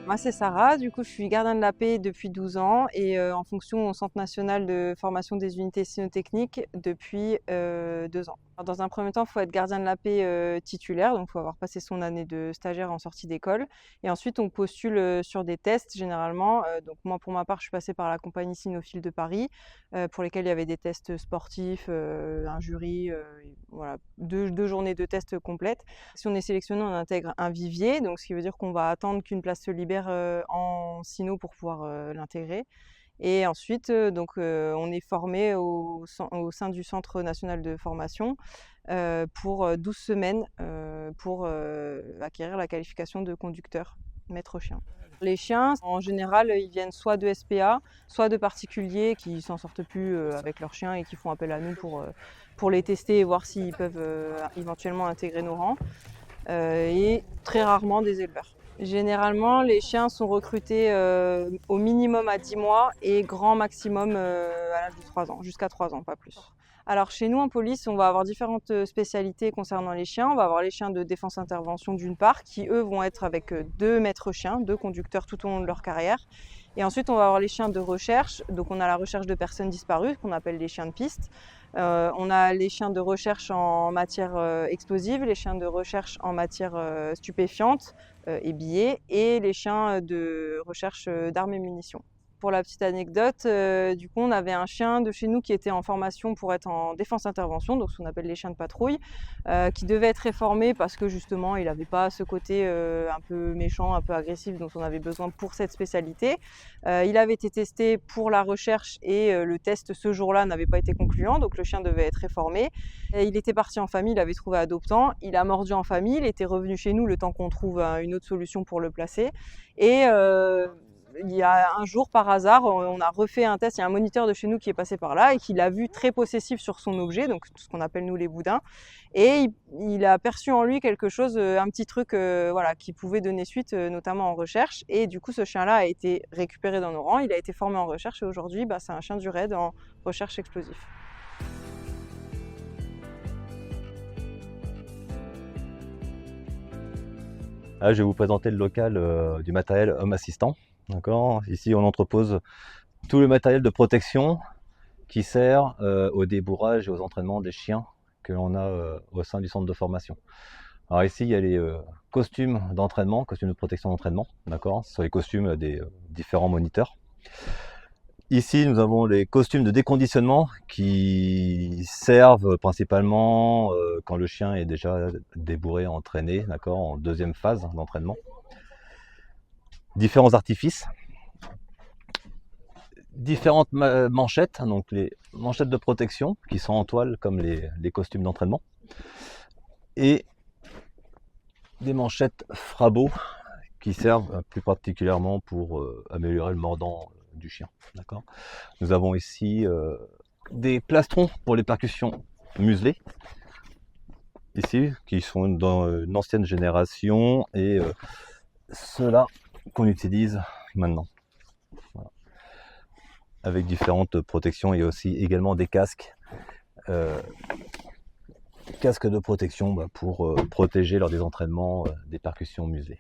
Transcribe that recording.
Moi, c'est Sarah, du coup, je suis gardien de la paix depuis 12 ans et en fonction au Centre national de formation des unités cynotechniques depuis 2 ans. Alors, dans un premier temps, il faut être gardien de la paix titulaire, donc il faut avoir passé son année de stagiaire en sortie d'école. Et ensuite, on postule sur des tests généralement. Donc moi, pour ma part, je suis passée par la compagnie Cynophile de Paris, pour lesquels il y avait des tests sportifs, un jury, voilà, deux journées de tests complètes. Si on est sélectionné, on intègre un vivier, donc ce qui veut dire qu'on va attendre qu'une place se libère en cyno pour pouvoir l'intégrer. Et ensuite, on est formé au sein du Centre national de formation pour 12 semaines pour acquérir la qualification de conducteur maître chien. Les chiens, en général, ils viennent soit de SPA, soit de particuliers qui s'en sortent plus avec leurs chiens et qui font appel à nous pour les tester et voir s'ils peuvent éventuellement intégrer nos rangs. Et très rarement des éleveurs. Généralement, les chiens sont recrutés au minimum à 10 mois et grand maximum à l'âge de 3 ans, jusqu'à 3 ans, pas plus. Alors chez nous en police, on va avoir différentes spécialités concernant les chiens. On va avoir les chiens de défense-intervention d'une part, qui eux vont être avec 2 maîtres chiens, 2 conducteurs tout au long de leur carrière. Et ensuite, on va avoir les chiens de recherche. Donc on a la recherche de personnes disparues, qu'on appelle les chiens de piste. On a les chiens de recherche en matière explosive, les chiens de recherche en matière stupéfiante et billets, et les chiens de recherche d'armes et munitions. Pour la petite anecdote, du coup, on avait un chien de chez nous qui était en formation pour être en défense-intervention, donc ce qu'on appelle les chiens de patrouille, qui devait être réformé parce que justement, il n'avait pas ce côté un peu méchant, un peu agressif dont on avait besoin pour cette spécialité. Il avait été testé pour la recherche et le test ce jour-là n'avait pas été concluant, donc le chien devait être réformé. Et il était parti en famille, il avait trouvé adoptant, il a mordu en famille, il était revenu chez nous le temps qu'on trouve une autre solution pour le placer. Et il y a un jour, par hasard, on a refait un test. Il y a un moniteur de chez nous qui est passé par là et qui l'a vu très possessif sur son objet, donc tout ce qu'on appelle nous les boudins. Et il a perçu en lui quelque chose, un petit truc voilà, qui pouvait donner suite, notamment en recherche. Et du coup, ce chien-là a été récupéré dans nos rangs. Il a été formé en recherche et aujourd'hui, c'est un chien du raid en recherche explosif. Là, je vais vous présenter le local du matériel homme assistant. D'accord. Ici, on entrepose tout le matériel de protection qui sert au débourrage et aux entraînements des chiens que l'on a au sein du centre de formation. Alors ici, il y a les costumes d'entraînement, costumes de protection d'entraînement, d'accord. Ce sont les costumes des différents moniteurs. Ici, nous avons les costumes de déconditionnement qui servent principalement quand le chien est déjà débourré, entraîné, d'accord, en deuxième phase d'entraînement. Différents artifices, différentes manchettes, donc les manchettes de protection qui sont en toile comme les costumes d'entraînement, et des manchettes Frabo qui servent plus particulièrement pour améliorer le mordant du chien. D'accord. Nous avons ici des plastrons pour les percussions muselées, ici, qui sont dans une ancienne génération, et ceux-là qu'on utilise maintenant. Voilà. Avec différentes protections et aussi également des casques. Casques de protection pour protéger lors des entraînements des percussions muselées.